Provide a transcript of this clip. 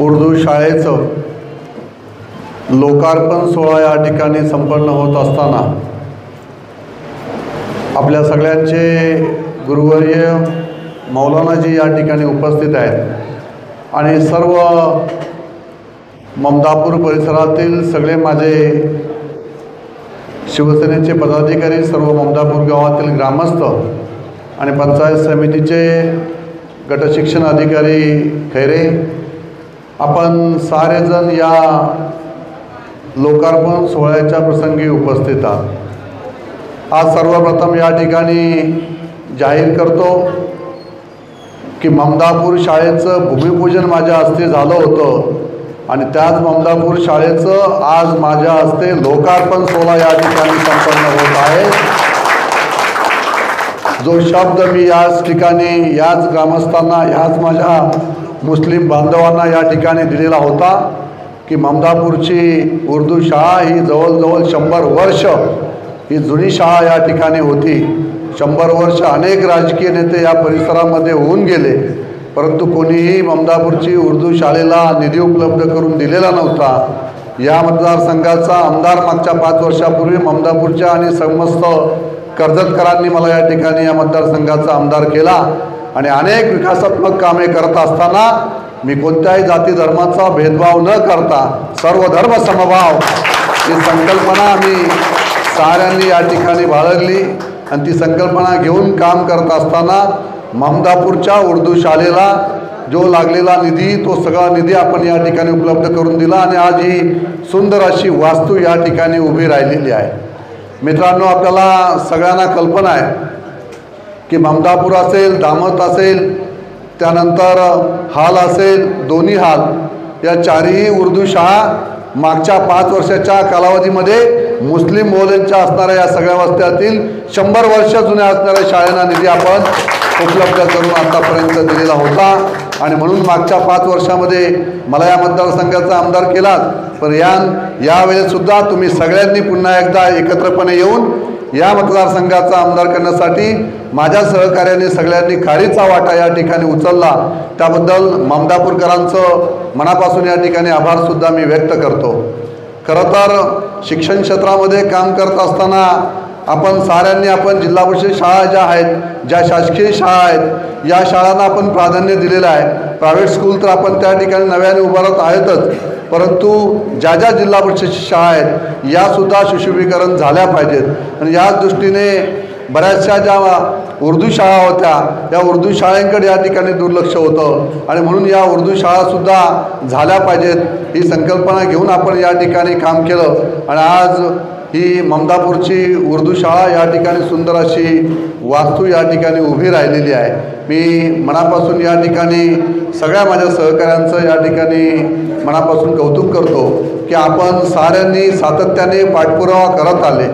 उर्दू शाळेचं लोकार्पण सोहळा या ठिकाणी संपन्न होत असताना आपल्या सगळ्यांचे गुरुवर्य मौलानाजी या ठिकाणी उपस्थित आहेत आणि सर्व ममदापूर परिसरातील सगळे माझे शिवसेनेचे पदाधिकारी, सर्व ममदापूर गावातील ग्रामस्थ आणि पंचायत समितीचे गटशिक्षण अधिकारी खैरे, आपण सारेजण या लोकार्पण सोहळ्याच्या प्रसंगी उपस्थित आहात। आज सर्वप्रथम या ठिकाणी जाहीर करतो की ममदापूर शाळेचं भूमिपूजन माझ्या हस्ते झालं होतं आणि त्याच ममदापूर शाळेचं आज माझ्या हस्ते लोकार्पण सोहळा या ठिकाणी संपन्न होत आहे। जो शब्द मी याच ठिकाणी याच ग्रामस्थांना, याच माझ्या मुस्लिम बांधवांना या ठिकाणी दिलेला होता की ममदापूरची उर्दू शाळा ही जवळजवळ 100 वर्ष ही जुनी शाळा या ठिकाणी होती। 100 वर्ष अनेक राजकीय नेते या परिसरामध्ये होऊन गेले, परंतु कोणीही ममदापूरची उर्दू शाळेला निधी उपलब्ध करून दिलेला नव्हता। या मतदारसंघाचा आमदार मागच्या 5 वर्षापूर्वी ममदापूरच्या आणि समस्त कर्जतकरांनी मला या ठिकाणी या मतदारसंघाचा आमदार केला आणि अनेक विकासात्मक कामे करत असताना मी कोणत्याही जाती धर्माचा भेदभाव न करता सर्व धर्म समभाव ही संकल्पना आम्ही साऱ्यांनी या ठिकाणी बाळगली आणि ती संकल्पना घेऊन काम करत असताना ममदापूरच्या उर्दू शाळेला जो लागलेला निधी, तो सगळा निधी आपण या ठिकाणी उपलब्ध करून दिला आणि आज ही सुंदर अशी वास्तू या ठिकाणी उभी राहिलेली आहे। मित्रांनो, आपल्याला सगळ्यांना कल्पना आहे की ममदापूर असेल, दामत असेल, त्यानंतर हाल असेल, दोन्ही हाल या चारही उर्दू शाळा मागच्या 5 वर्षाच्या कालावधीमध्ये मुस्लिम बहुल्यांच्या असणाऱ्या या सगळ्या वस्त्यातील 100 वर्ष जुन्या असणाऱ्या शाळांना निधी आपण उपलब्ध करून आतापर्यंत दिलेला होता आणि म्हणून मागच्या 5 वर्षामध्ये मला या मतदारसंघाचा आमदार केलात, पण यावेळेसुद्धा तुम्ही सगळ्यांनी पुन्हा एकदा एकत्रपणे येऊन या मतदारसंघाचा आमदार करण्यासाठी माझ्या सहकार्याने सगळ्यांनी खारीचा वाटा या ठिकाणी उचलला, त्याबद्दल ममदापूरकरांचं मनापासून या ठिकाणी आभारसुद्धा मी व्यक्त करतो। खरं तर शिक्षण क्षेत्रामध्ये काम करत असताना आपण साऱ्यांनी जिल्हा परिषद शाळा ज्या आहेत, ज्या शासकीय शाळा आहेत, या शाळांना आपण प्राधान्य दिलेलं आहे। प्रायव्हेट स्कूल तर आपण त्या ठिकाणी नव्याने उभारत आहेतच, परंतु ज्या ज्या जिल्हा परिषद शाळा आहेत यासुद्धा सुशोभीकरण झाल्या पाहिजेत आणि याच दृष्टीने बऱ्याचशा ज्या उर्दू शाळा होत्या या उर्दू शाळांकडे या ठिकाणी दुर्लक्ष होतं आणि म्हणून या उर्दू शाळासुद्धा झाल्या पाहिजेत ही संकल्पना घेऊन आपण या ठिकाणी काम केलं आणि आज ही ममदापूरची उर्दू शाळा या ठिकाणी सुंदर अशी वास्तू या ठिकाणी उभी राहिलेली आहे। मी मनापासून या ठिकाणी सगळ्या माझ्या सहकाऱ्यांचं या ठिकाणी मनापासून कौतुक करतो की आपण साऱ्यांनी सातत्याने पाठपुरावा करत आले।